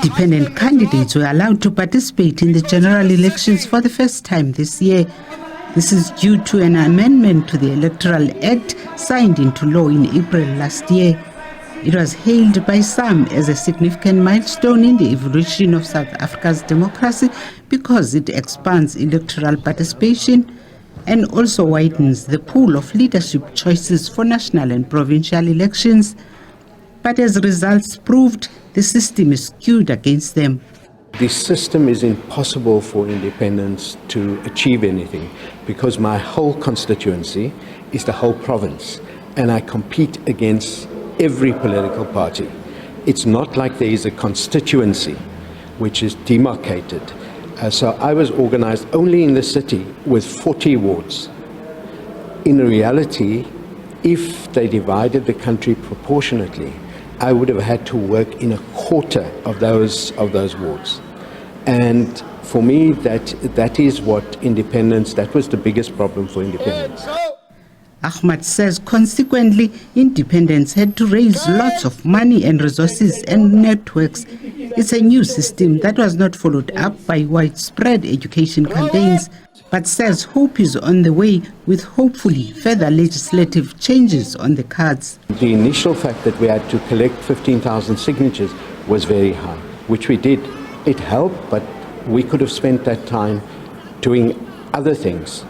Independent candidates were allowed to participate in the general elections for the first time this year. This is due to an amendment to the Electoral Act signed into law in April last year. It was hailed by some as a significant milestone in the evolution of South Africa's democracy because it expands electoral participation and also widens the pool of leadership choices for national and provincial elections. But as results proved, the system is skewed against them. The system is impossible for independents to achieve anything because my whole constituency is the whole province and I compete against every political party. It's not like there is a constituency which is demarcated. So I was organized only in the city with 40 wards. In reality, if they divided the country proportionately, I would have had to work in a quarter of those wards. And for me, that is what independence, that was the biggest problem for independence. Achmat says consequently, independents had to raise lots of money and resources and networks. It's a new system that was not followed up by widespread education campaigns, but says hope is on the way with hopefully further legislative changes on the cards. The initial fact that we had to collect 15,000 signatures was very high, which we did. It helped, but we could have spent that time doing other things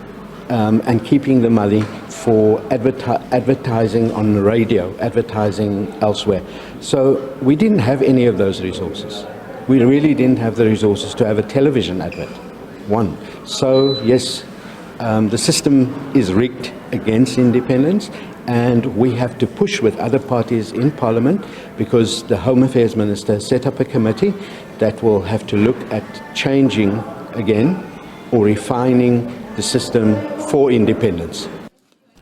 and keeping the money for advertising on the radio, advertising elsewhere. So we didn't have any of those resources. We really didn't have the resources to have a television advert. One. So yes, the system is rigged against independence and we have to push with other parties in Parliament because the Home Affairs Minister set up a committee that will have to look at changing again or refining the system for independence.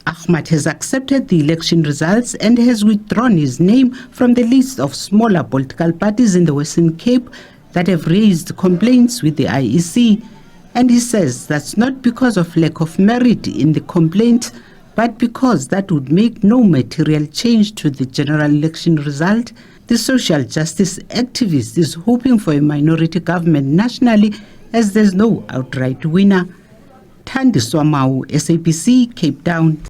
Achmat has accepted the election results and has withdrawn his name from the list of smaller political parties in the Western Cape that have raised complaints with the IEC. And he says that's not because of lack of merit in the complaint, but because that would make no material change to the general election result. The social justice activist is hoping for a minority government nationally as there's no outright winner. Thandi Swamau, SABC, Cape Town.